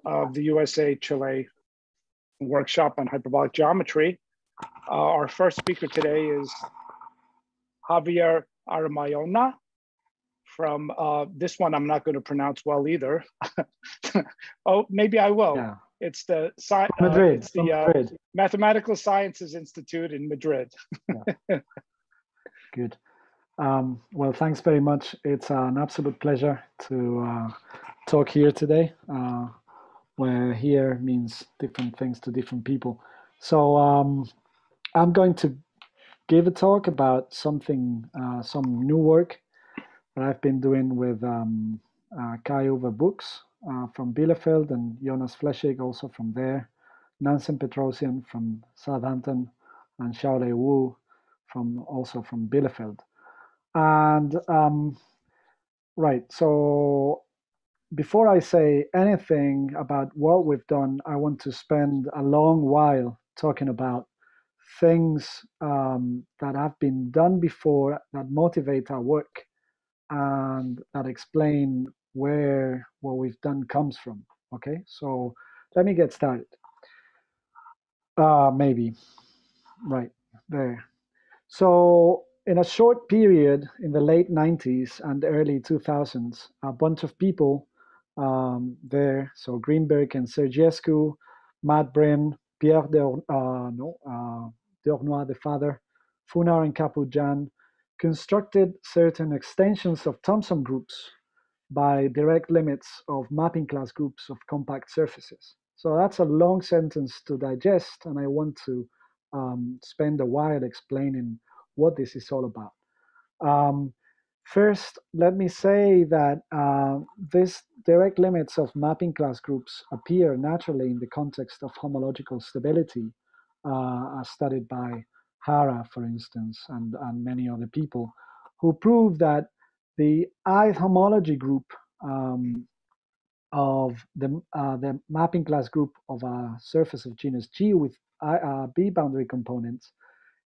of the USA Chile workshop on hyperbolic geometry. Our first speaker today is Javier Aramayona from this one I'm not going to pronounce well either. Oh, maybe I will. Yeah. It's the Madrid. it's the Madrid. Mathematical Sciences Institute in Madrid. Yeah. Good. Well, thanks very much. It's an absolute pleasure to talk here today. Where here means different things to different people. So I'm going to give a talk about something, some new work that I've been doing with Kai Uwe Books from Bielefeld and Jonas Fleshig also from there, Nansen Petrosian from Southampton, and Xiaolei Wu also from Bielefeld. And right, so before I say anything about what we've done, I want to spend a long while talking about things that have been done before that motivate our work and that explain where what we've done comes from. Okay, so let me get started. Maybe, right there. So in a short period in the late 90s and early 2000s, a bunch of people there, so Greenberg and Sergescu, Matt Brin, Pierre Deornois, the father, Funar and Capujan, constructed certain extensions of Thomson groups by direct limits of mapping class groups of compact surfaces. So that's a long sentence to digest, and I want to spend a while explaining what this is all about. First, let me say that these direct limits of mapping class groups appear naturally in the context of homological stability, as studied by Hara, for instance, and many other people, who prove that the ith homology group of the mapping class group of a surface of genus G with B boundary components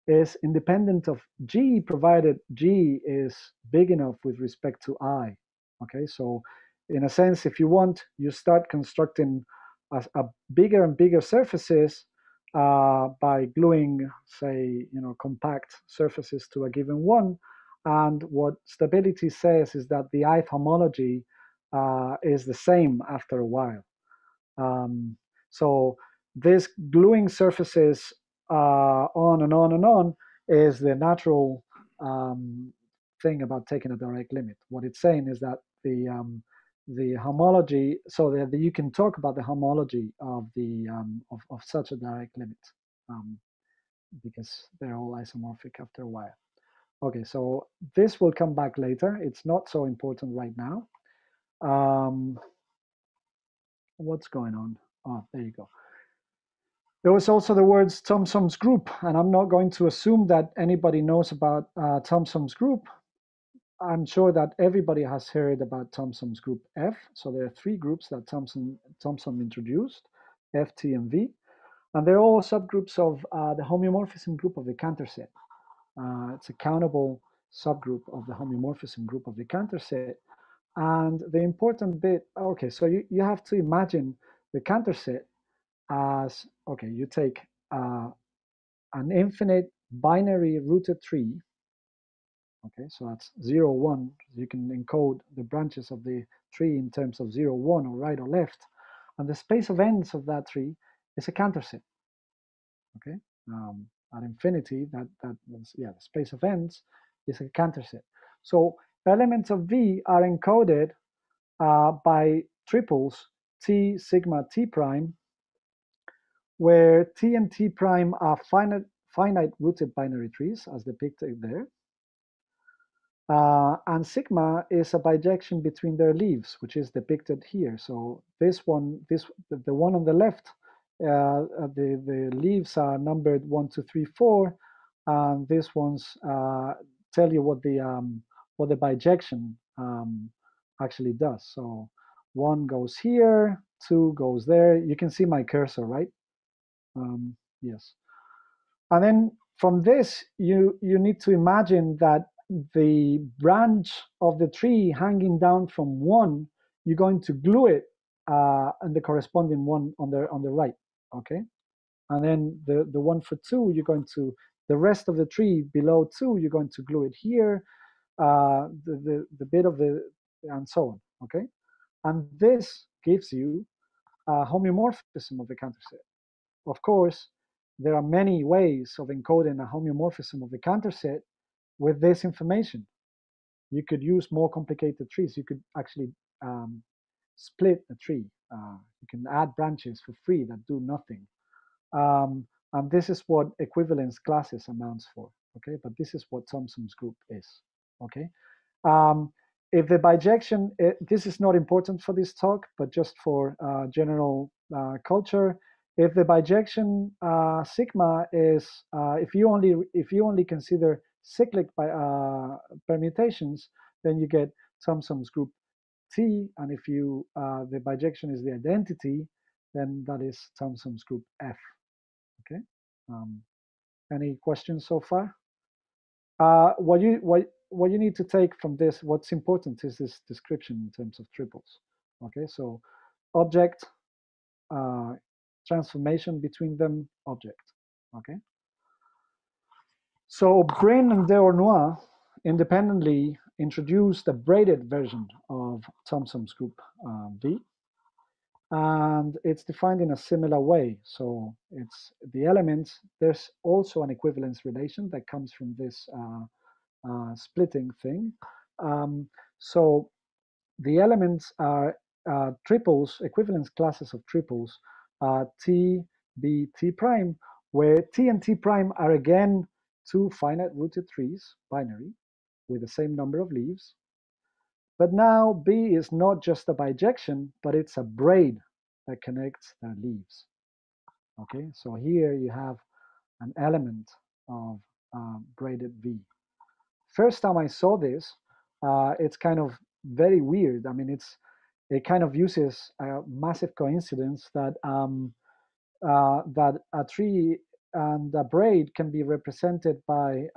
is independent of G, provided G is big enough with respect to I. Okay, so in a sense, if you want, you start constructing a bigger and bigger surfaces by gluing, say, compact surfaces to a given one. And what stability says is that the ith homology is the same after a while. So this gluing surfaces on and on and on is the natural thing about taking a direct limit. What it's saying is that the homology, so that you can talk about the homology of the of such a direct limit because they're all isomorphic after a while. Okay, so this will come back later. It's not so important right now. What's going on? Oh, there you go. There was also the words Thomson's group, and I'm not going to assume that anybody knows about Thomson's group. I'm sure that everybody has heard about Thomson's group F. So there are three groups that Thomson introduced, F, T, and V. And they're all subgroups of the homeomorphism group of the Cantor set. It's a countable subgroup of the homeomorphism group of the Cantor set. And the important bit, okay, so you have to imagine the Cantor set as, okay, you take an infinite binary rooted tree. Okay, so that's 0, 1. You can encode the branches of the tree in terms of 0, 1, or right or left. And the space of ends of that tree is a Cantor set. Okay, at infinity, the space of ends is a Cantor set. So elements of V are encoded by triples T, sigma, T prime, where T and T prime are finite rooted binary trees, as depicted there. And sigma is a bijection between their leaves, which is depicted here. So this one, the one on the left, the leaves are numbered 1, 2, 3, 4, and these ones tell you what the bijection actually does. So 1 goes here, 2 goes there. You can see my cursor, right? Yes. And then from this, you need to imagine that the branch of the tree hanging down from 1, you're going to glue it and the corresponding one on the right, okay? And then the one for 2, you're going to, the rest of the tree below 2, you're going to glue it here, the bit of the, and so on, okay? And this gives you a homeomorphism of the Cantor set. Of course, there are many ways of encoding a homeomorphism of the Cantor set with this information. You could use more complicated trees. You could actually split a tree. You can add branches for free that do nothing. And this is what equivalence classes amounts for, okay? But this is what Thompson's group is, okay? If the bijection, this is not important for this talk, but just for general culture, if the bijection sigma is, if you only consider cyclic permutations, then you get Thompson's group T, and if you the bijection is the identity, then that is Thompson's group F. Okay. Any questions so far? What you need to take from this, what's important is this description in terms of triples. Okay, so object, transformation between them, object. Okay. So Brain and Deornois independently introduced a braided version of Thompson's group V, and it's defined in a similar way. So it's the elements. There's also an equivalence relation that comes from this splitting thing. So the elements are triples, equivalence classes of triples, T, B, T prime, where T and T prime are again 2 finite rooted trees, binary, with the same number of leaves. But now B is not just a bijection, but it's a braid that connects their leaves. Okay, so here you have an element of braided V. First time I saw this, it's kind of very weird. I mean, it kind of uses a massive coincidence that that a tree and a braid can be represented by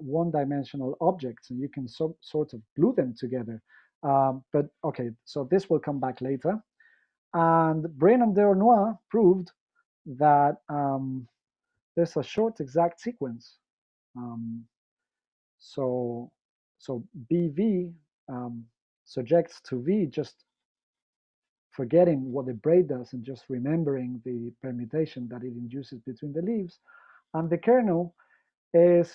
one-dimensional objects, and you can sort of glue them together. But okay, so this will come back later. And Brain and Deornois proved that there's a short exact sequence. So BV subjects to V, just forgetting what the braid does and just remembering the permutation that it induces between the leaves. And the kernel is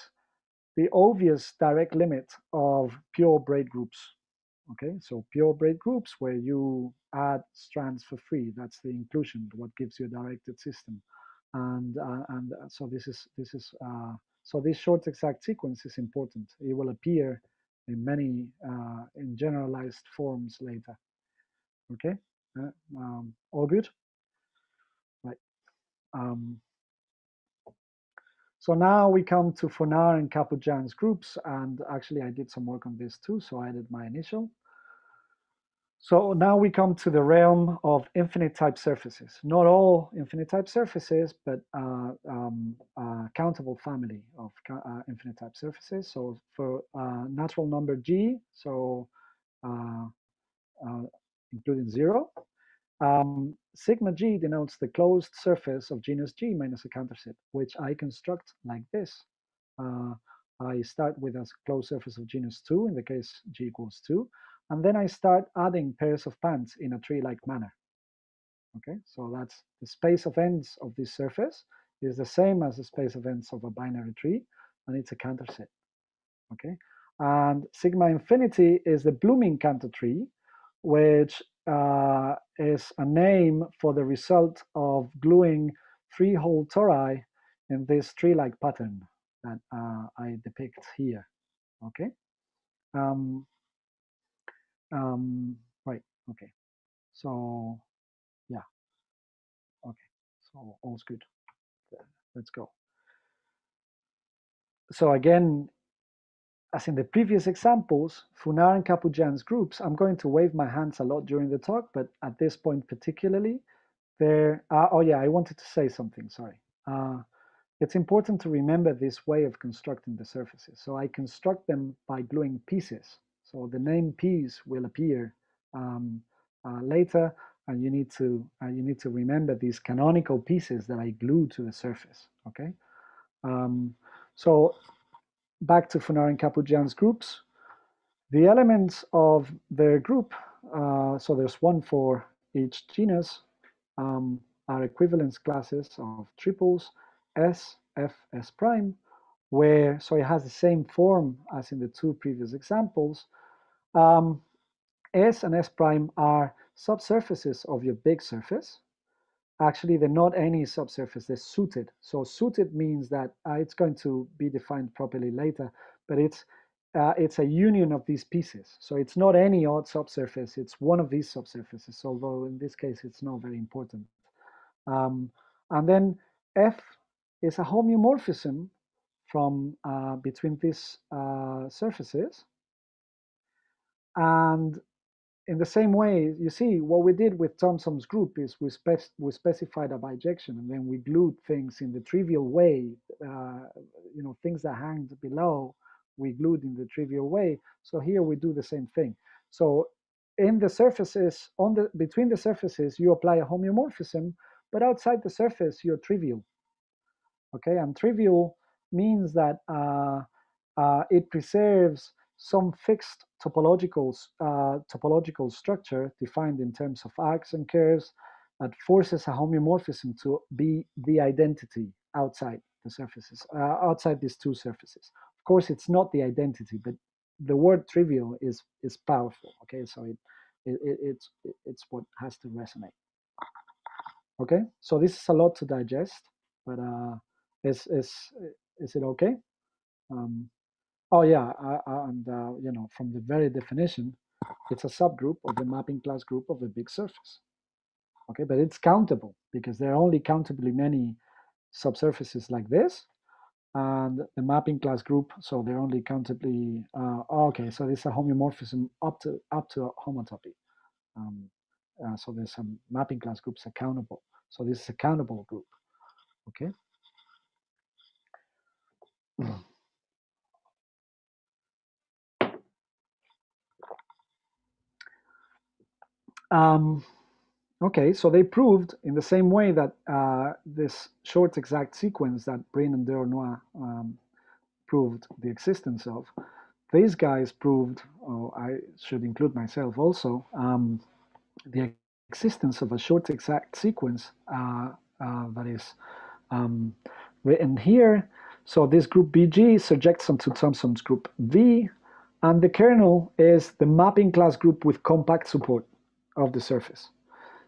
the obvious direct limit of pure braid groups. Okay, so pure braid groups where you add strands for free. That's the inclusion, what gives you a directed system. And so so this short exact sequence is important. It will appear in many in generalized forms later. Okay, all good, right? So now we come to Fonar and Kaput-Jan's groups, and actually I did some work on this too, so I added my initial. So now we come to the realm of infinite type surfaces. Not all infinite type surfaces, but countable family of infinite type surfaces. So for natural number G, so including 0, sigma G denotes the closed surface of genus G minus a counter set, which I construct like this. I start with a closed surface of genus 2, in the case G equals 2, and then I start adding pairs of pants in a tree-like manner. Okay, so that's the space of ends of this surface is the same as the space of ends of a binary tree, and it's a counter set. Okay, and sigma infinity is the blooming Cantor tree, which is a name for the result of gluing 3 whole tori in this tree-like pattern that I depict here. Okay. Right. Okay. So yeah. Okay. So all's good. Let's go. So again, as in the previous examples, Fonar and Kaput-Jan's groups, I'm going to wave my hands a lot during the talk, but at this point particularly, oh yeah, I wanted to say something, sorry. It's important to remember this way of constructing the surfaces. So I construct them by gluing pieces. So the name piece will appear later, and you need to remember these canonical pieces that I glue to the surface. Okay, so back to Funar and Kapujyan's groups. The elements of their group, so there's one for each genus, are equivalence classes of triples S, F, S prime, where, so it has the same form as in the two previous examples. S and S prime are subsurfaces of your big surface. Actually, they're not any subsurface, they're suited. So suited means that it's going to be defined properly later, but it's a union of these pieces. So it's not any odd subsurface, it's one of these subsurfaces, although in this case it's not very important. And then F is a homeomorphism from between these surfaces. And in the same way, you see, what we did with Thomson's group is we specified a bijection, and then we glued things in the trivial way, things that hang below, we glued in the trivial way. So here we do the same thing. So in the surfaces, between the surfaces, you apply a homeomorphism, but outside the surface, you're trivial. Okay, and trivial means that it preserves some fixed topological structure defined in terms of arcs and curves that forces a homeomorphism to be the identity outside the surfaces, outside these two surfaces. Of course, it's not the identity, but the word trivial is powerful. Okay, so it's what has to resonate. Okay, so this is a lot to digest, but is it okay? Oh yeah, and from the very definition, it's a subgroup of the mapping class group of a big surface. Okay, but it's countable because there are only countably many subsurfaces like this, and the mapping class group, so they're only countably. Okay, so this is a homeomorphism up to homotopy. So there's some mapping class groups accountable. So this is a countable group. Okay. Okay, so they proved in the same way that this short exact sequence that Brin and Deornois proved the existence of, these guys proved, I should include myself also, the existence of a short exact sequence that is written here. So this group BG surjects onto Thomson's group V, and the kernel is the mapping class group with compact support of the surface.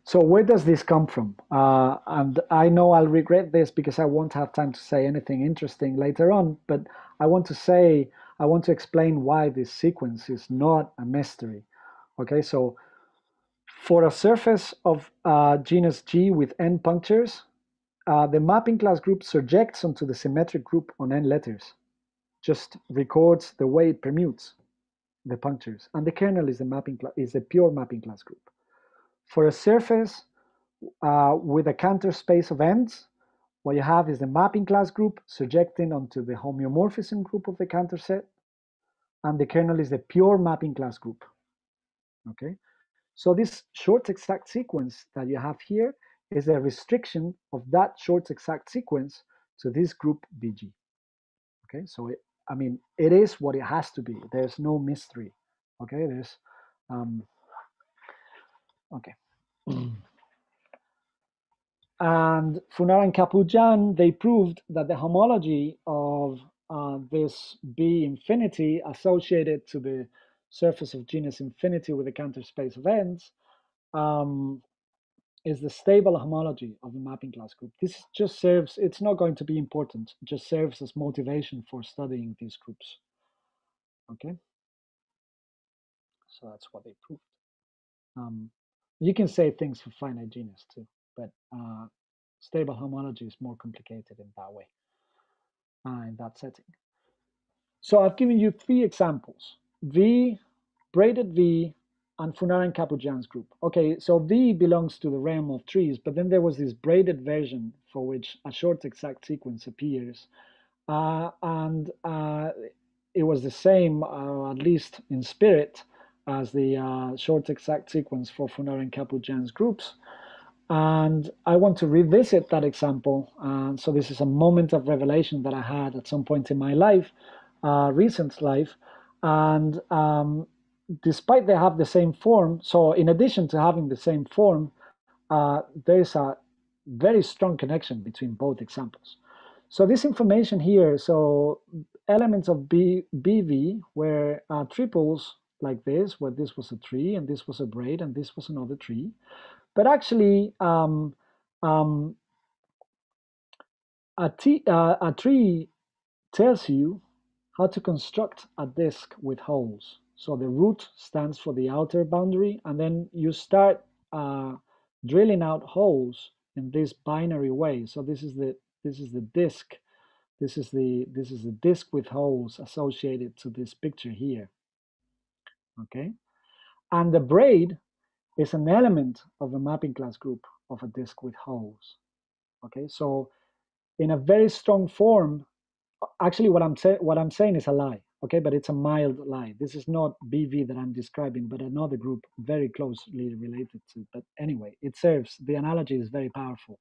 So where does this come from? And I know I'll regret this because I won't have time to say anything interesting later on, but I want to explain why this sequence is not a mystery. Okay, so for a surface of genus G with n punctures, the mapping class group surjects onto the symmetric group on n letters, just records the way it permutes the punctures, and the kernel is the pure mapping class group. For a surface with a Cantor space of ends, what you have is the mapping class group surjecting onto the homeomorphism group of the Cantor set, and the kernel is the pure mapping class group. Okay, so this short exact sequence that you have here is a restriction of that short exact sequence to this group BG. Okay, so it is what it has to be. There's no mystery. Okay, there's okay. And Funar and Kapujyan, they proved that the homology of this B infinity associated to the surface of genus infinity with a Cantor space of ends is the stable homology of the mapping class group. This just serves, it's not going to be important, it just serves as motivation for studying these groups. Okay, so that's what they proved. You can say things for finite genus too, but stable homology is more complicated in that way, in that setting. So I've given you 3 examples: V, braided V, and Funar and Kapujyan's group. Okay, so V belongs to the realm of trees, but then there was this braided version for which a short exact sequence appears, and it was the same, at least in spirit, as the short exact sequence for Funari and Kapujjan's groups. And I want to revisit that example. So this is a moment of revelation that I had at some point in my life, recent life. And despite they have the same form, so in addition to having the same form, there's a very strong connection between both examples. So this information here, so elements of BV were triples like this, where this was a tree and this was a braid and this was another tree. But actually, a tree tells you how to construct a disk with holes. So the root stands for the outer boundary, and then you start drilling out holes in this binary way. So this is the disk. This is the disk with holes associated to this picture here. Okay, and the braid is an element of a mapping class group of a disk with holes. Okay, so in a very strong form, actually what I'm saying is a lie. Okay, but it's a mild lie. This is not BV that I'm describing, but another group very closely related to. But anyway, it serves. The analogy is very powerful.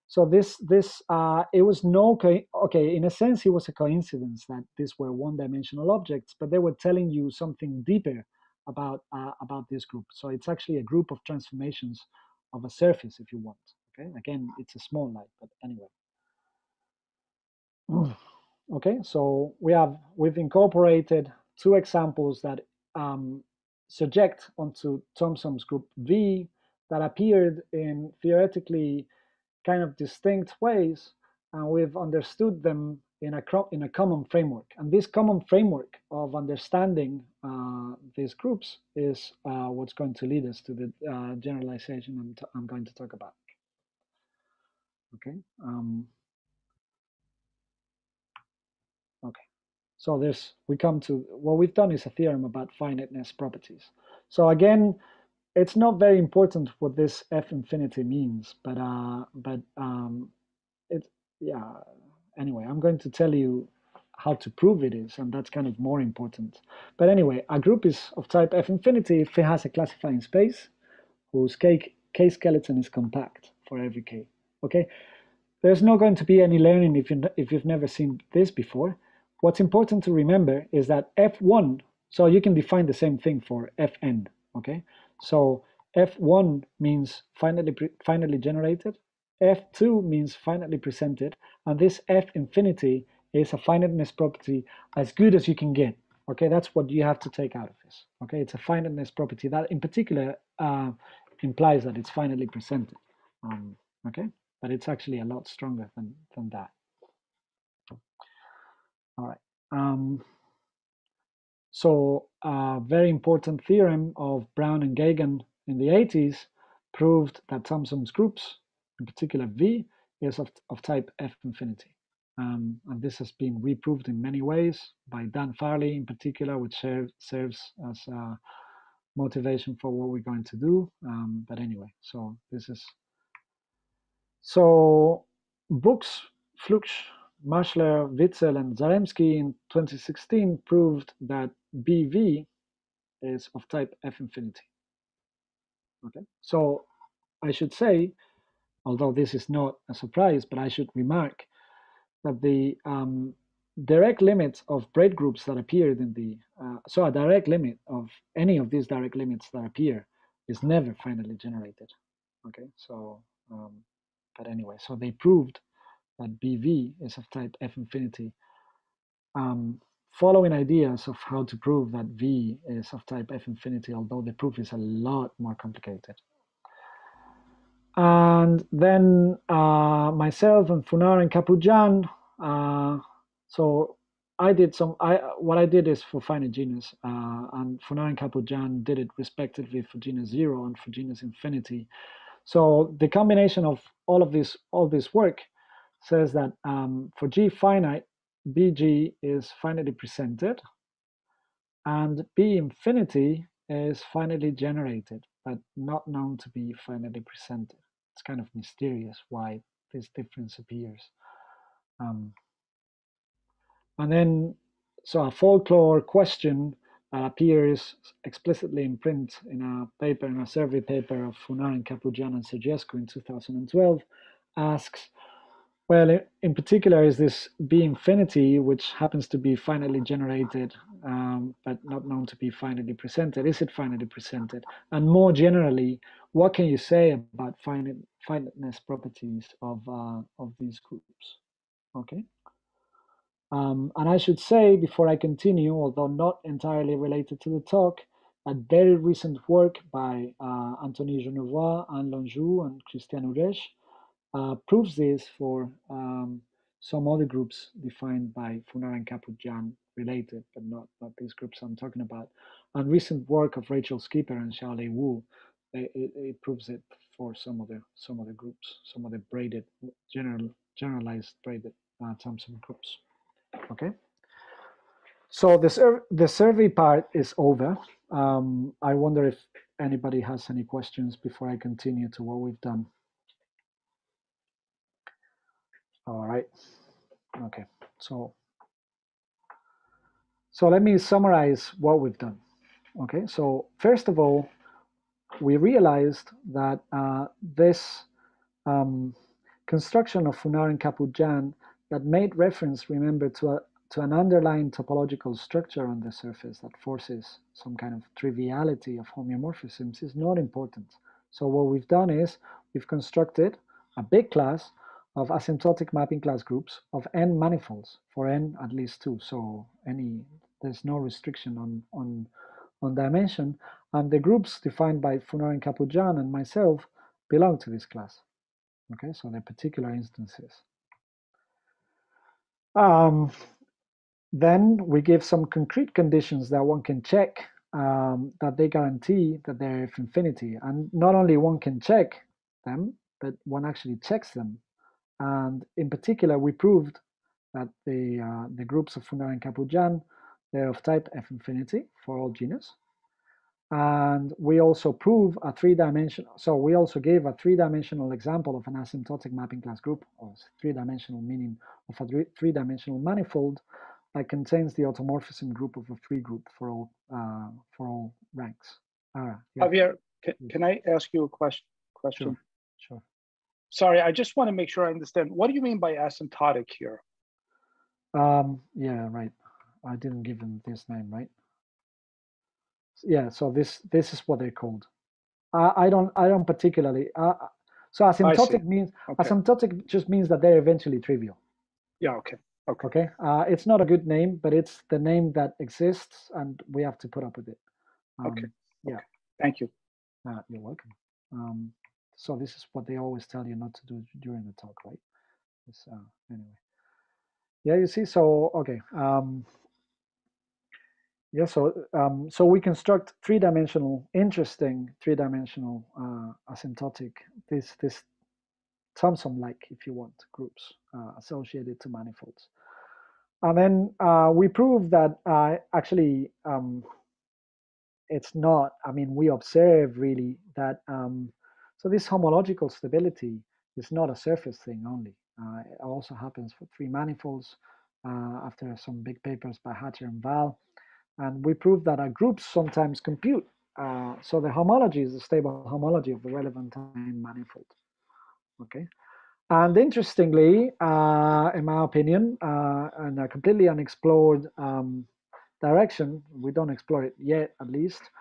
So it was okay. In a sense, it was a coincidence that these were one-dimensional objects, but they were telling you something deeper about this group. So it's actually a group of transformations of a surface, if you want. Okay, again, it's a small lie, but anyway. Okay, so we've incorporated two examples that subject onto Thomson's group V that appeared in theoretically kind of distinct ways, and we've understood them in a common framework. And this common framework of understanding these groups is what's going to lead us to the generalization I'm going to talk about. Okay. Okay. So we come to what we've done is a theorem about finiteness properties. So again, it's not very important what this F infinity means, but yeah. Anyway, I'm going to tell you how to prove it is, and that's kind of more important. But anyway, a group is of type F infinity if it has a classifying space whose K skeleton is compact for every K. Okay, there's not going to be any learning if you've never seen this before. What's important to remember is that F1, so you can define the same thing for Fn, okay? So F1 means finitely generated, F2 means finitely presented, and this F infinity is a finiteness property as good as you can get, okay? That's what you have to take out of this, okay? It's a finiteness property that in particular implies that it's finitely presented, okay? But it's actually a lot stronger than that. All right. So a very important theorem of Brown and Gagan in the 80s proved that Thomson's groups, in particular V, is of type F infinity. And this has been reproved in many ways by Dan Farley in particular, which serves as a motivation for what we're going to do. But anyway, so this is... So Books, Fluch, Maschler, Witzel, and Zaremski in 2016 proved that BV is of type F infinity. Okay, so I should say, although this is not a surprise, but I should remark that the direct limit of braid groups that appeared in the, so a direct limit of any of these direct limits that appear is never finally generated. Okay, so, but anyway, so they proved that BV is of type F infinity, following ideas of how to prove that V is of type F infinity, although the proof is a lot more complicated. And then myself and Funar and Kapujjan, so what I did is for finite genus, and Funar and Kapujjan did it respectively for genus 0 and for genus infinity. So the combination of all this work says that for G finite, BG is finitely presented, and B infinity is finitely generated, but not known to be finitely presented. It's kind of mysterious why this difference appears. And then, so a folklore question appears explicitly in print in a paper, in a survey paper of Funar and Kapudjan and Sergescu in 2012, asks, well, in particular, is this B infinity, which happens to be finitely generated, but not known to be finitely presented, is it finitely presented? And more generally, what can you say about finiteness properties of these groups? Okay. And I should say, before I continue, although not entirely related to the talk, a very recent work by Anthony Genevois, Anne Lonjou, and Christian Uresh proves this for some other groups defined by Funar and Kapudjan related, but not these groups I'm talking about. And recent work of Rachel Skipper and Xiaolei Wu, it proves it for some other groups, some other braided, generalized braided Thompson groups. Okay. So the survey part is over. I wonder if anybody has any questions before I continue to what we've done. All right. Okay. So let me summarize what we've done. Okay. So first of all, we realized that this construction of Funar and Kapudjan that made reference, remember, to an underlying topological structure on the surface that forces some kind of triviality of homeomorphisms is not important. So what we've done is we've constructed a big class of asymptotic mapping class groups of n manifolds, for n at least 2. So there's no restriction on dimension, and the groups defined by Funar and Kapudjan and myself belong to this class. Okay, so they're particular instances. Then we give some concrete conditions that one can check that they guarantee that they're F infinity. And not only one can check them, but one actually checks them. And in particular, we proved that the groups of Funar and Kapudjan, they're of type F infinity for all genus. And we also prove a three-dimensional, so we also gave a three-dimensional example of an asymptotic mapping class group, or three-dimensional meaning of a three-dimensional manifold that contains the automorphism group of a free group for all ranks. Yeah. Javier, can I ask you a question? Sure. Sorry, I just want to make sure I understand. What do you mean by asymptotic here? Yeah, right. I didn't give them this name, right? Yeah, so this is what they're called. I don't particularly. So asymptotic means asymptotic just means that they're eventually trivial. Yeah. Okay. Okay. It's not a good name, but it's the name that exists, and we have to put up with it. Okay. Yeah. Thank you. You're welcome. So this is what they always tell you not to do during the talk, right? Anyway. Yeah, you see. So okay. Yeah, so we construct interesting three-dimensional asymptotic, this Thomson-like, if you want, groups associated to manifolds. And then we prove that actually it's not, I mean, we observe really that, so this homological stability is not a surface thing only. It also happens for three manifolds after some big papers by Hatcher and Val. And we prove that our groups sometimes compute. So the homology is the stable homology of the relevant time manifold. Okay. And interestingly, in my opinion, in a completely unexplored direction, we don't explore it yet, at least.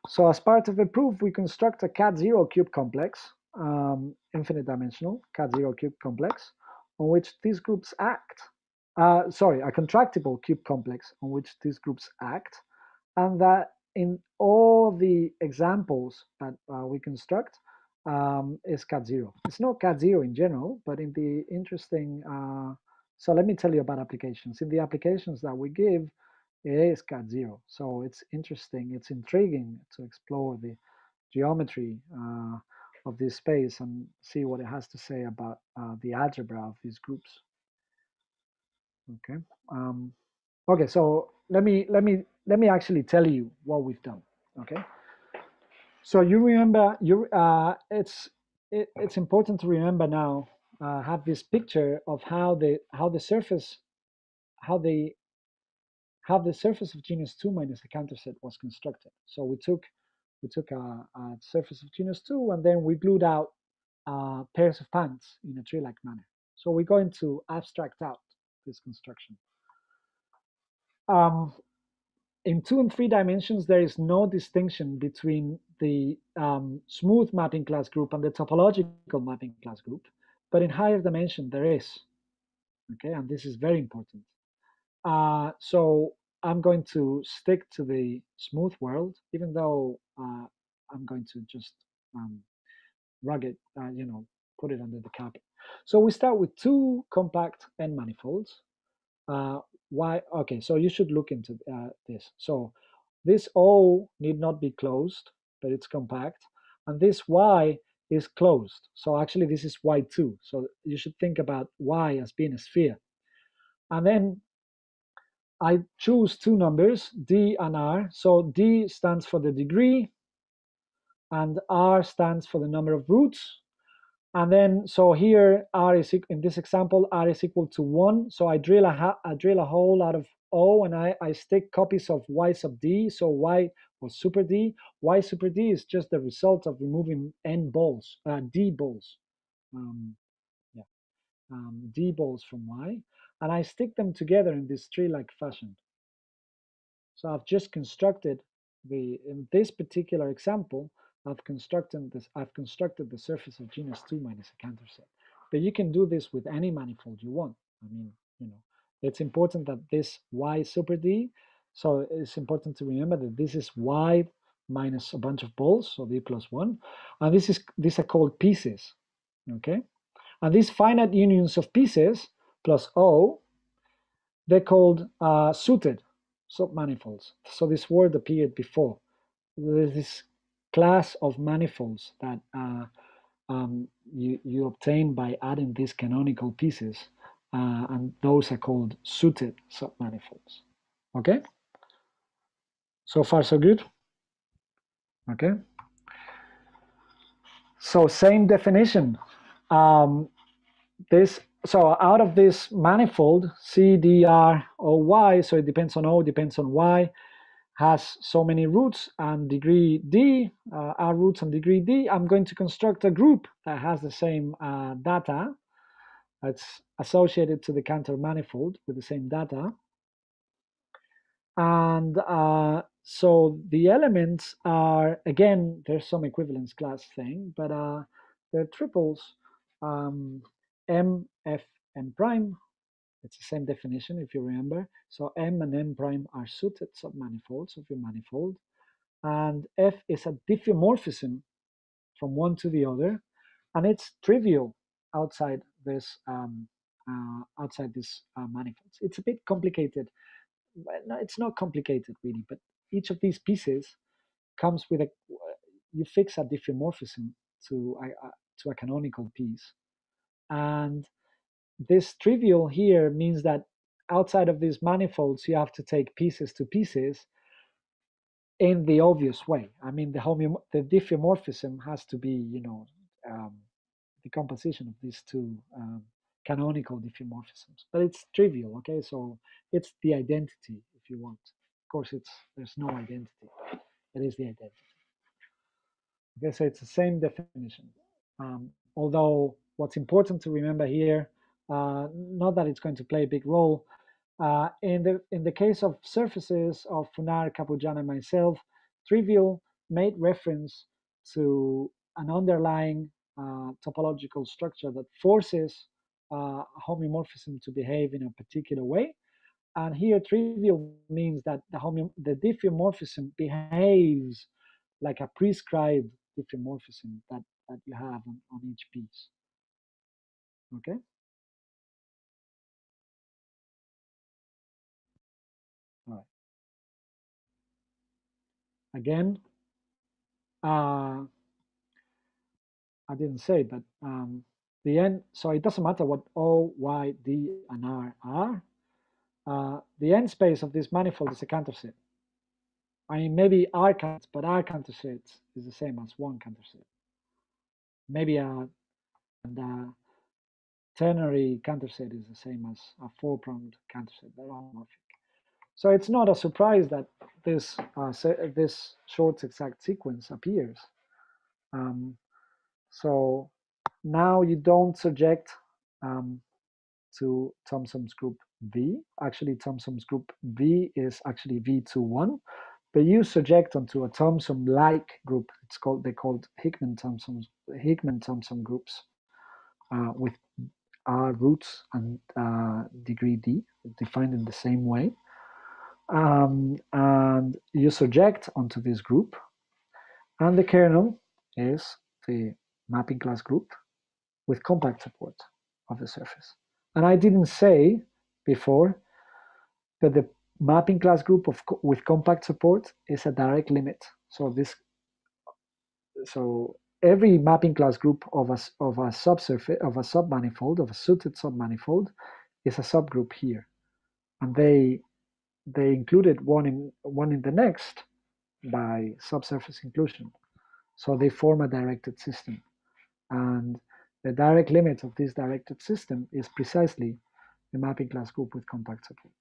So as part of the proof, we construct a cat0 cube complex, infinite dimensional cat0 cube complex, on which these groups act. Sorry, a contractible cube complex on which these groups act, and that in all the examples that we construct is cat0. It's not cat0 in general, but in the interesting, so let me tell you about applications. In the applications that we give, it is cat0. So it's interesting, it's intriguing to explore the geometry of this space and see what it has to say about the algebra of these groups. Okay. Okay. So let me actually tell you what we've done. Okay. So you remember it's important to remember now have this picture of how the surface, how the how the surface of genus 2 minus a counter set was constructed. So we took a surface of genus 2 and then we glued out pairs of pants in a tree-like manner. So we're going to abstract out this construction. In 2 and 3 dimensions, there is no distinction between the smooth mapping class group and the topological mapping class group, but in higher dimension there is. Okay, and this is very important. So I'm going to stick to the smooth world, even though I'm going to just rug it, put it under the carpet. So we start with 2 compact N manifolds. Why? Okay, so you should look into this. So this O need not be closed, but it's compact, and this Y is closed. So actually this is Y2. So you should think about Y as being a sphere. And then I choose 2 numbers, D and R. So D stands for the degree, and R stands for the number of roots. And then, so here, R is, in this example, R is equal to 1. So I drill a hole out of O, and I stick copies of Y sub D. So Y was super D. Y super D is just the result of removing N balls, D balls. D balls from Y. And I stick them together in this tree-like fashion. So I've just constructed in this particular example, I've constructed the surface of genus 2 minus a counter set. But you can do this with any manifold you want. I mean, it's important that this Y super D, so it's important to remember that this is Y minus a bunch of balls, so D plus 1. And these are called pieces, okay? And these finite unions of pieces plus O, they're called suited submanifolds. So this word appeared before. There's this class of manifolds that you obtain by adding these canonical pieces, and those are called suited submanifolds. Okay? So far, so good? Okay? So same definition. So out of this manifold, C, D, R, O, Y, so it depends on O, depends on Y, has so many roots and degree D, R roots and degree D, I'm going to construct a group that has the same data that's associated to the Cantor manifold with the same data. And so the elements are, again, there's some equivalence class thing, but they're triples, M, F, N prime. It's the same definition if you remember. So M and N prime are suited submanifolds of your manifold. And F is a diffeomorphism from one to the other. And it's trivial outside this manifolds. It's a bit complicated. Well, no, it's not complicated really, but each of these pieces comes with you fix a diffeomorphism to a canonical piece. And this trivial here means that outside of these manifolds, you have to take pieces to pieces in the obvious way. I mean, the diffeomorphism has to be, the composition of these 2 canonical diffeomorphisms. But it's trivial, okay? So it's the identity, if you want. Of course, there's no identity, but it is the identity. Okay, so it's the same definition. Although what's important to remember here, not that it's going to play a big role, in the case of surfaces of Funar, Capujan, and myself, trivial made reference to an underlying topological structure that forces homeomorphism to behave in a particular way. And here trivial means that the diffeomorphism behaves like a prescribed diffeomorphism that you have on each piece. Okay? All right. Again, I didn't say, but the n, so it doesn't matter what O, Y, D, and R are. The n space of this manifold is a Cantor set. I mean, maybe R counts, but R Cantor sets is the same as 1 Cantor set. Maybe a ternary Cantor set is the same as a 4-pronged Cantor set. They're homomorphic. So it's not a surprise that this this short exact sequence appears. So now you don't subject to Thomson's group V. Actually, Thomson's group V is actually V21, but you subject onto a Thomson-like group. They're called Hickman-Thomson groups with R roots and degree D, defined in the same way. And you subject onto this group, and the kernel is the mapping class group with compact support of the surface. And I didn't say before that the mapping class group with compact support is a direct limit. So every mapping class group of a subsurface of a submanifold, of a suited submanifold, is a subgroup here, and they included one in the next by subsurface inclusion. So they form a directed system, and the direct limit of this directed system is precisely the mapping class group with compact support.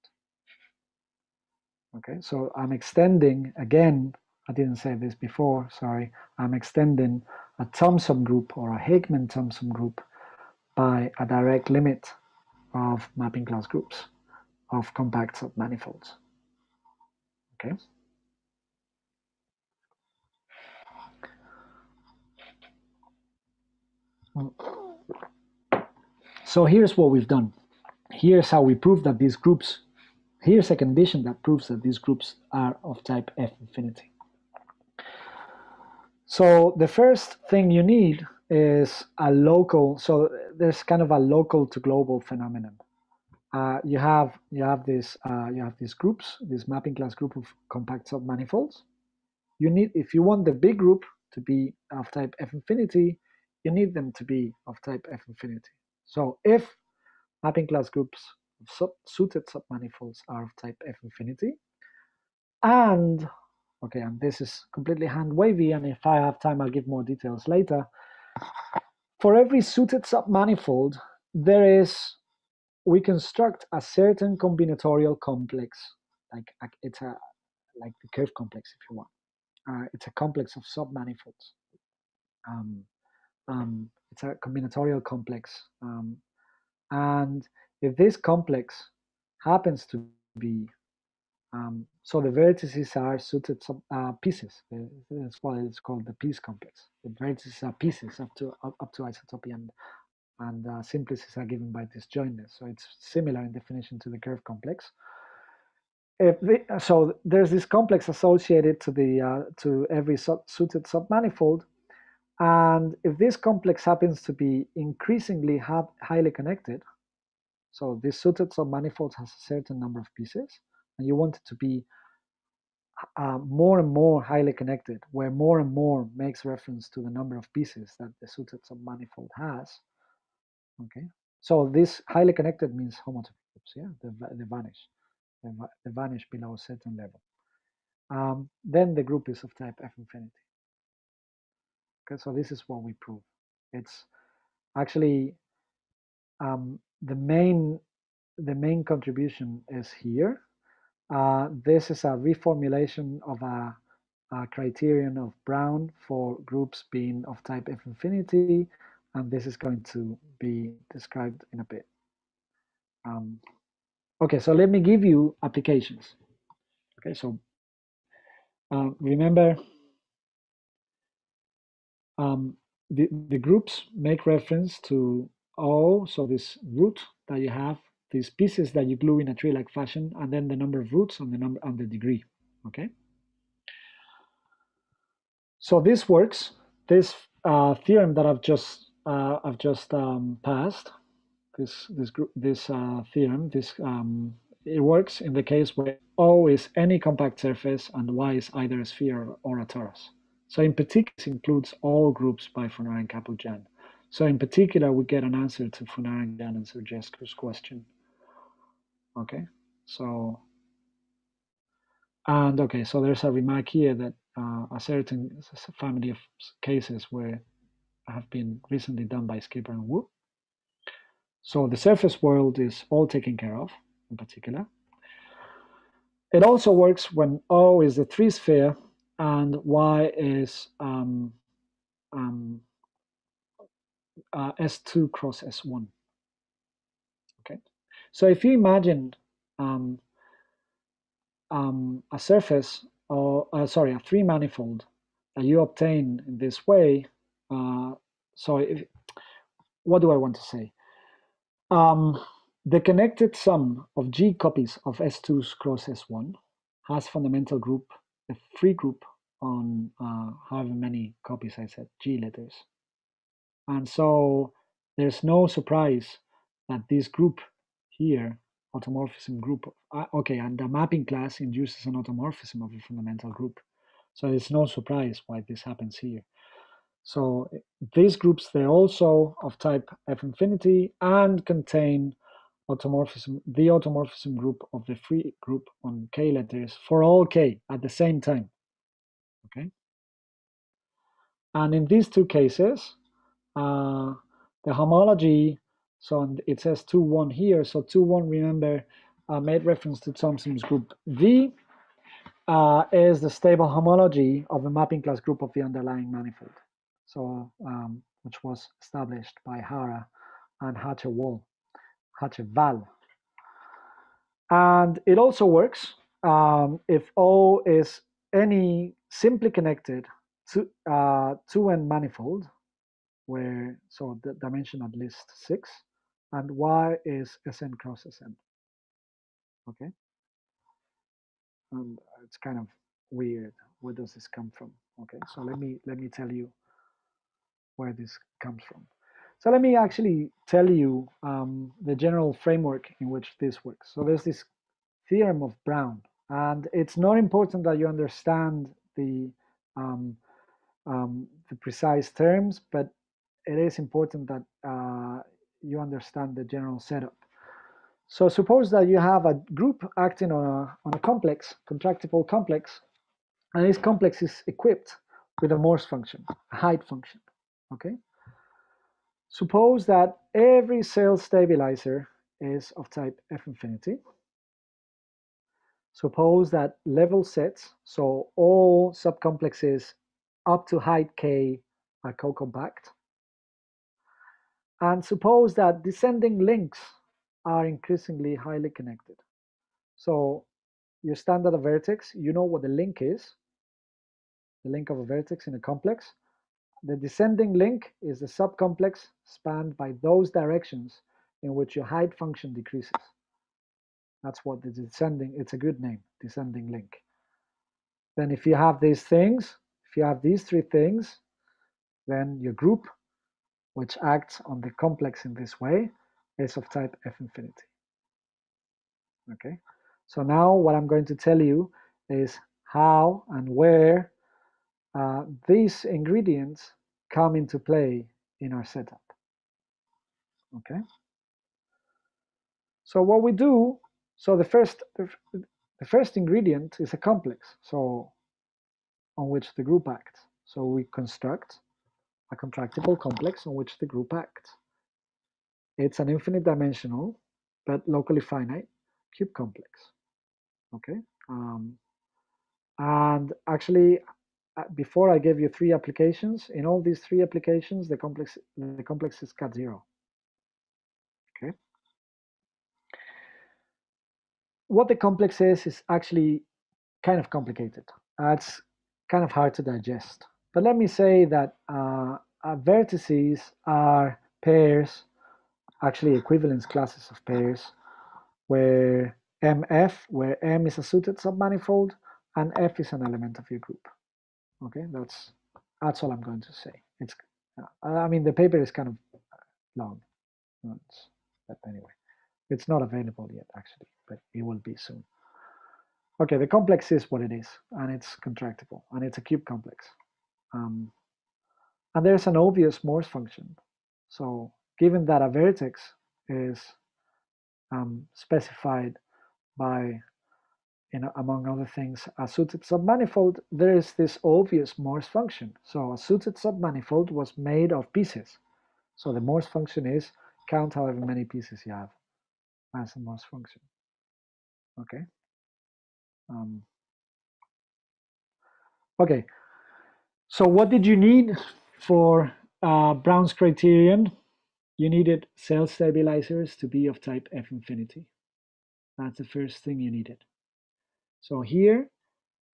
Okay, so I'm extending again. I didn't say this before. Sorry, I'm extending a Thomson group or a Hickman-Thomson group by a direct limit of mapping class groups of compact submanifolds. Okay. So here's what we've done. Here's how we prove that these groups, here's a condition that proves that these groups are of type F infinity. So the first thing you need is a local, so there's kind of a local to global phenomenon. You have these groups, this mapping class group of compact submanifolds. You need, if you want the big group to be of type F infinity, you need them to be of type F infinity. So if mapping class groups of suited submanifolds are of type F infinity, and okay, and this is completely hand wavy, and if I have time, I'll give more details later. For every suited submanifold, we construct a certain combinatorial complex, like it's like the curve complex, if you want. It's a complex of submanifolds. It's a combinatorial complex, and if this complex happens to be so the vertices are suited pieces. That's why it's called the piece complex. The vertices are pieces up to isotopy, and simplices are given by disjointness. So it's similar in definition to the curve complex. So there's this complex associated to every suited submanifold, and if this complex happens to be increasingly highly connected, so this suited submanifold has a certain number of pieces, and you want it to be more and more highly connected, where more and more makes reference to the number of pieces that the suited submanifold has. Okay, so this highly connected means homotopy groups. Yeah, they vanish. They vanish below a certain level. Then the group is of type F infinity. Okay, so this is what we prove. It's actually the main contribution is here. This is a reformulation of a criterion of Brown for groups being of type F infinity, and this is going to be described in a bit. Okay, so let me give you applications. Okay, so remember the groups make reference to O, so this root that you have, these pieces that you glue in a tree-like fashion, and then the number of roots and the degree. Okay. So this works. This theorem that I've just passed, this theorem, it works in the case where O is any compact surface and Y is either a sphere or a torus. So in particular, this includes all groups by Funaren-Kaplan-Jan. So in particular, we get an answer to Funaren-Jan and Sergescu's question. Okay, so so there's a remark here that a certain family of cases where have been recently done by Skipper and Wu. So the surface world is all taken care of in particular. It also works when O is the 3-sphere and Y is S2 cross S1. Okay, so if you imagine a surface, or sorry, a 3-manifold that you obtain in this way. What do I want to say? The connected sum of G copies of S2 cross S1 has fundamental group, a free group on however many copies I said, G letters. And so there's no surprise that this group here, automorphism group, okay, and the mapping class induces an automorphism of a fundamental group. So it's no surprise why this happens here. So these groups, they're also of type F infinity and contain automorphism, the automorphism group of the free group on K letters for all K at the same time. Okay. And in these two cases, the homology, so it says 2, 1 here. So 2, 1, remember, made reference to Thompson's group V is the stable homology of the mapping class group of the underlying manifold. So, which was established by Hara and Hatcher-Val. And it also works if O is any simply connected to 2n manifold, where so the dimension at least 6, and Y is Sn cross Sn. Okay, and it's kind of weird. Where does this come from? Okay, so let me tell you where this comes from. So let me actually tell you the general framework in which this works. So there's this theorem of Brown, and it's not important that you understand the precise terms, but it is important that you understand the general setup. So suppose that you have a group acting on a complex, contractible complex, and this complex is equipped with a Morse function, a height function. Okay. Suppose that every cell stabilizer is of type F infinity. Suppose that level sets, so all subcomplexes up to height K are co-compact. And suppose that descending links are increasingly highly connected. So you stand at a vertex, you know what the link is, the link of a vertex in a complex. The descending link is the subcomplex spanned by those directions in which your height function decreases. That's what the descending, it's a good name, descending link. Then if you have these things, if you have these three things, then your group, which acts on the complex in this way, is of type F infinity. Okay, so now what I'm going to tell you is how and where these ingredients come into play in our setup. Okay, so what we do, so the first ingredient is a complex, so on which the group acts. So we construct a contractible complex on which the group acts. It's an infinite dimensional, but locally finite cube complex. Okay, and actually, before I gave you 3 applications, in all these 3 applications, the complex is cut 0. Okay. What the complex is actually kind of complicated. It's kind of hard to digest. But let me say that vertices are pairs, actually equivalence classes of pairs, where MF, where M is a suited submanifold, and F is an element of your group. Okay, that's all I'm going to say. It's, I mean, the paper is kind of long, but anyway, it's not available yet actually, but it will be soon. Okay, the complex is what it is, and it's contractible, and it's a cube complex. And there's an obvious Morse function. So given that a vertex is specified by, among other things, a suited submanifold, there is this obvious Morse function. So a suited submanifold was made of pieces. So the Morse function is count however many pieces you have as a Morse function. Okay. Okay, so what did you need for Brown's criterion? You needed cell stabilizers to be of type F infinity. That's the first thing you needed. So here,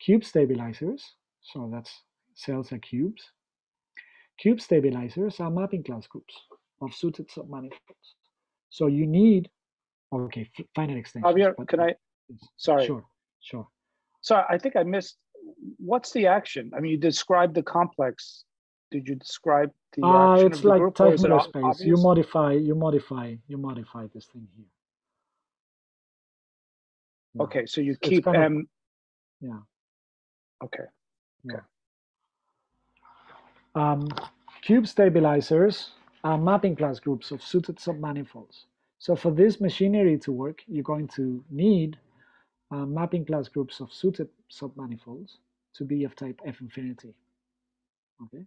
cube stabilizers, so that's cells are cubes. Cube stabilizers are mapping class groups of suited submanifolds. So you need, okay, finite extensions. Javier, can I, sorry. Sure. So I think I missed, what's the action? I mean, you described the complex. Did you describe the action it's of the like group, or is it type space. obvious? You modify this thing here. Yeah. Okay, so you keep M. Yeah. Okay. Okay. Cube stabilizers are mapping class groups of suited submanifolds. So for this machinery to work, you're going to need mapping class groups of suited submanifolds to be of type F infinity. Okay.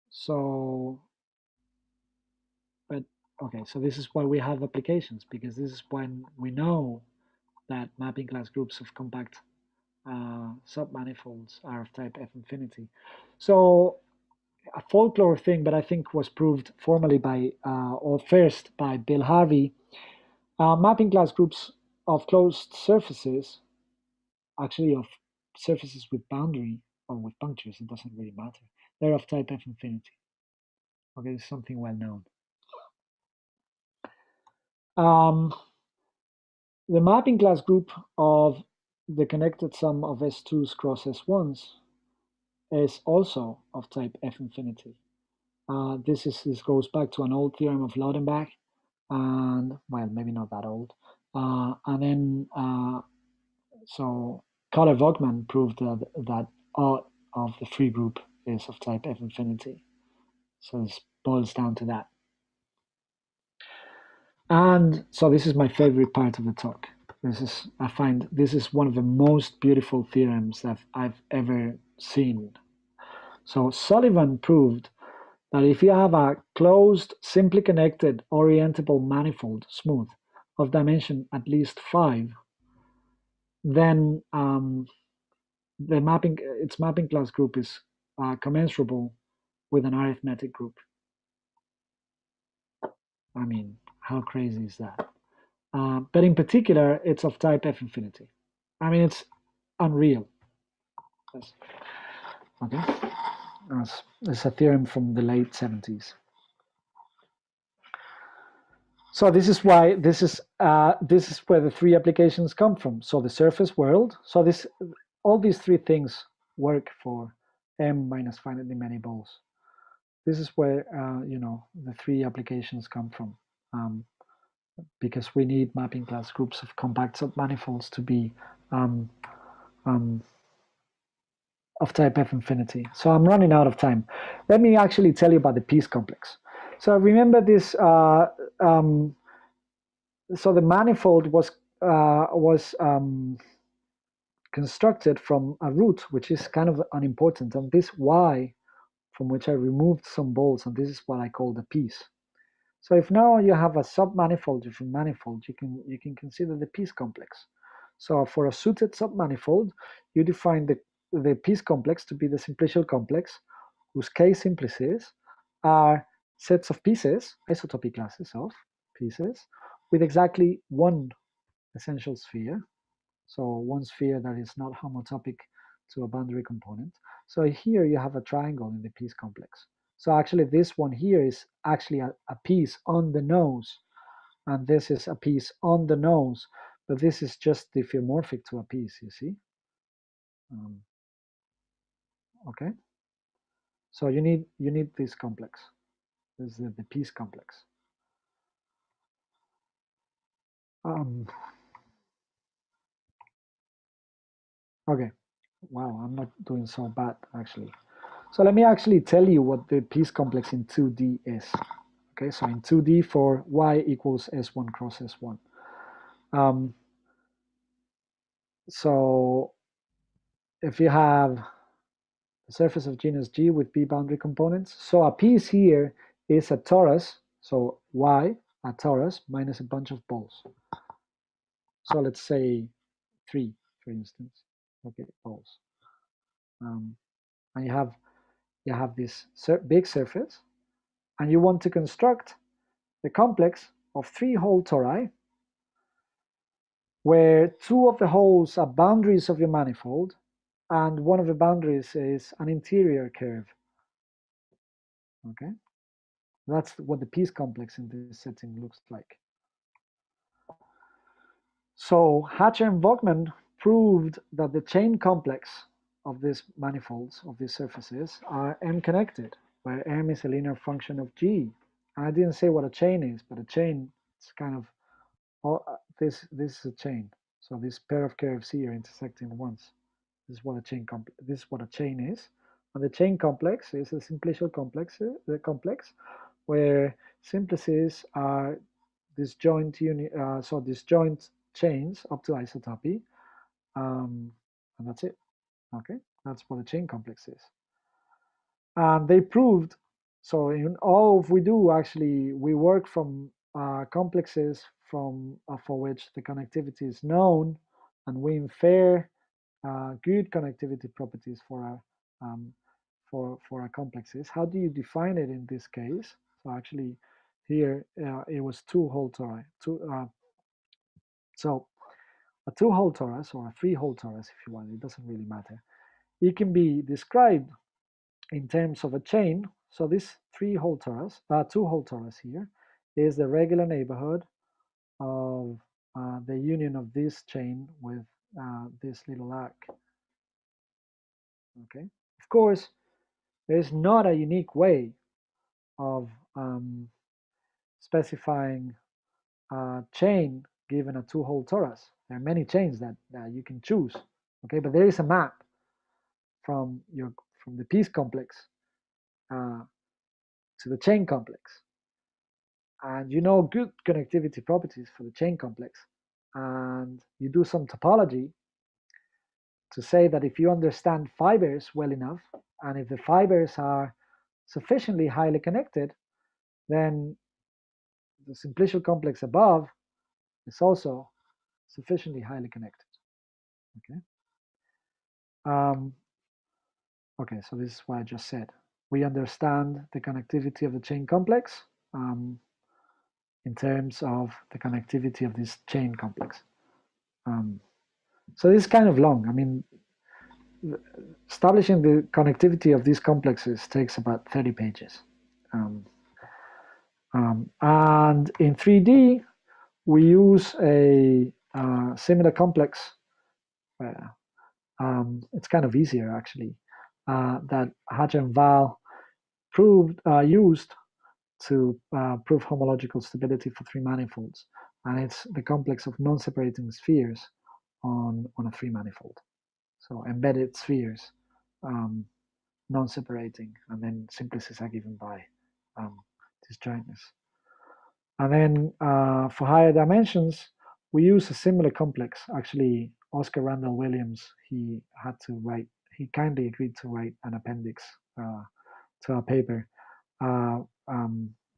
So, so this is why we have applications, because this is when we know that mapping class groups of compact submanifolds are of type F infinity. So a folklore thing, but I think was proved formally by, or first by Bill Harvey, mapping class groups of closed surfaces, actually of surfaces with boundary or with punctures, it doesn't really matter. They're of type F infinity. Okay, it's something well known. The mapping class group of the connected sum of S2s cross S1s is also of type F infinity. This goes back to an old theorem of Laudenbach, and well, maybe not that old. And then so Carter-Vogtman proved that all of the free group is of type F infinity. So this boils down to that. And so this is my favorite part of the talk. I find this is one of the most beautiful theorems that I've ever seen. So Sullivan proved that if you have a closed, simply connected, orientable manifold, smooth, of dimension at least 5, then its mapping class group is commensurable with an arithmetic group. I mean, how crazy is that? But in particular, it's of type F infinity. I mean, it's unreal. Yes. Okay, it's a theorem from the late 70s. So this is why this is where the three applications come from. So the surface world. So all these three things work for M minus finitely many balls. This is where the three applications come from, because we need mapping class groups of compact submanifolds to be of type F infinity. So I'm running out of time. Let me actually tell you about the piece complex. So remember this. So the manifold was constructed from a root, which is kind of unimportant, and this Y, from which I removed some balls, and this is what I call the piece. So if now you have a submanifold different manifold, you can consider the piece complex. So for a suited submanifold, you define the piece complex to be the simplicial complex, whose k-simplices are sets of pieces, isotopic classes of pieces, with exactly one essential sphere. So one sphere that is not homotopic to a boundary component. So here you have a triangle in the piece complex. So actually this one here is actually a piece on the nose, and this is a piece on the nose, but this is just diffeomorphic to a piece, you see? Okay. So you need this complex. This is the piece complex. Okay. Wow, I'm not doing so bad actually. So let me actually tell you what the piece complex in 2D is. Okay, so in 2D for y equals S1 cross S1. So if you have the surface of genus G with B boundary components, so a piece here is a torus, so y, a torus, minus a bunch of balls. So let's say 3, for instance. Okay, poles. And you have this big surface, and you want to construct the complex of 3 hole tori, where 2 of the holes are boundaries of your manifold, and one of the boundaries is an interior curve. Okay, that's what the piece complex in this setting looks like. So Hatcher and Vogtman proved that the chain complex of these manifolds, of these surfaces, are M-connected, where M is a linear function of G. And I didn't say what a chain is, but a chain is kind of, this is a chain. So this pair of curves here intersecting once. This is what a chain is. And the chain complex is a simplicial complex, where simplices are disjoint disjoint chains up to isotopy, and that's it. Okay, that's what a chain complex is. And they proved, so in all we do, actually, we work from complexes from for which the connectivity is known, and we infer good connectivity properties for our complexes. How do you define it in this case? So actually, here it was 2 hole tori. So a 2 hole torus or a 3 hole torus, if you want, it doesn't really matter. It can be described in terms of a chain. So this 2 hole torus here is the regular neighborhood of the union of this chain with this little arc. Okay. Of course, there is not a unique way of specifying a chain given a 2 hole torus. There are many chains that you can choose. Okay, but there is a map from the piece complex to the chain complex, and you know good connectivity properties for the chain complex, and you do some topology to say that if you understand fibers well enough, and if the fibers are sufficiently highly connected, then the simplicial complex above is also sufficiently highly connected. Okay. Okay, so this is what I just said. We understand the connectivity of the chain complex in terms of the connectivity of this chain complex. So this is kind of long. I mean, establishing the connectivity of these complexes takes about 30 pages. And in 3D, we use a similar complex. It's kind of easier, actually, that Hatcher and Val used to prove homological stability for 3 manifolds. And it's the complex of non-separating spheres on a 3 manifold. So embedded spheres, non-separating, and then simplices are given by disjointness. And then for higher dimensions, we use a similar complex. Actually, Oscar Randall Williams, he kindly agreed to write an appendix to our paper,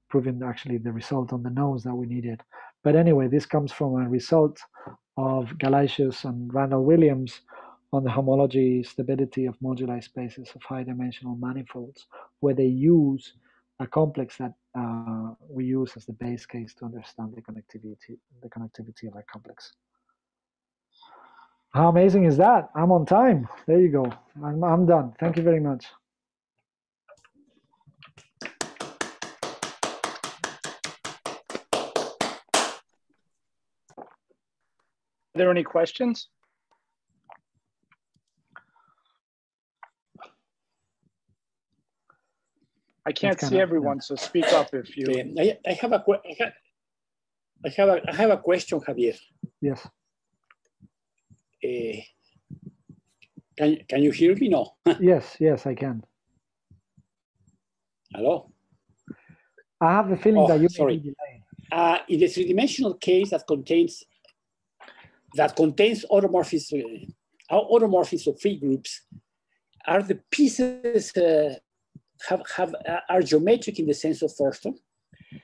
proving actually the result on the nodes that we needed. But anyway, this comes from a result of Galicius and Randall Williams on the homology stability of moduli spaces of high-dimensional manifolds, where they use a complex that we use as the base case to understand the connectivity of our complex. How amazing is that? I'm on time. There you go. I'm done. Thank you very much. Are there any questions? I can't see everyone, so speak up if you. I have a question, Javier. Yes. Can you hear me? No. Yes, I can. Hello. I have the feeling that you may be delayed. In the 3-dimensional case that contains automorphism of 3 groups, are the pieces are geometric in the sense of Thurston?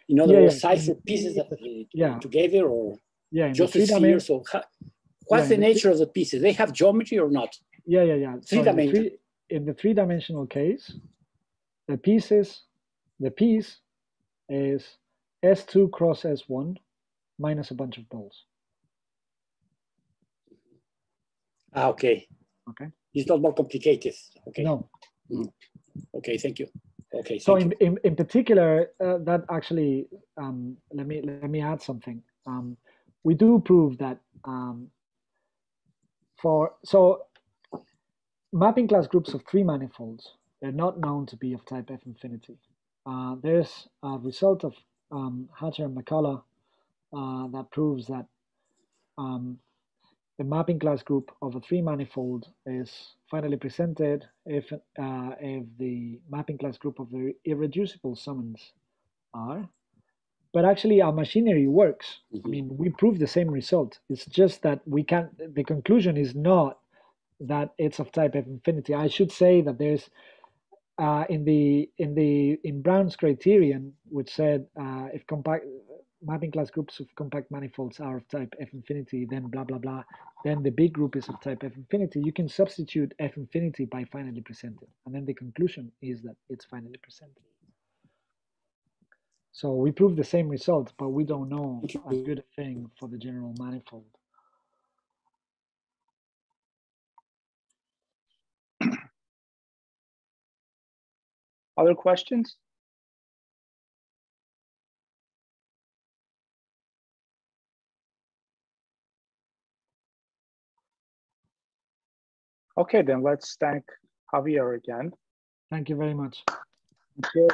In other words, cipher pieces that together, or just spheres? So What's the nature of the pieces? They have geometry or not? Yeah. Three-dimensional. In the three-dimensional case, the piece is S2 cross S1 minus a bunch of balls. Okay. Okay. It's not more complicated. Okay. No. Okay, thank you. Okay. So in particular, that actually, let me add something. We do prove that mapping class groups of three manifolds, they're not known to be of type F infinity. There's a result of Hatcher and McCullough that proves that the mapping class group of a three manifold is finally presented if the mapping class group of the irreducible summands are. But actually, our machinery works. I mean, we prove the same result. It's just that we can't. The conclusion is not that it's of type F infinity. I should say that there's in Brown's criterion, which said if compact mapping class groups of compact manifolds are of type F infinity, then blah blah blah, then the big group is of type F infinity. You can substitute F infinity by finally presented, and then the conclusion is that it's finally presented. So we prove the same result, but we don't know as good a thing for the general manifold. Other questions? Okay, then let's thank Javier again. Thank you very much. Thank you.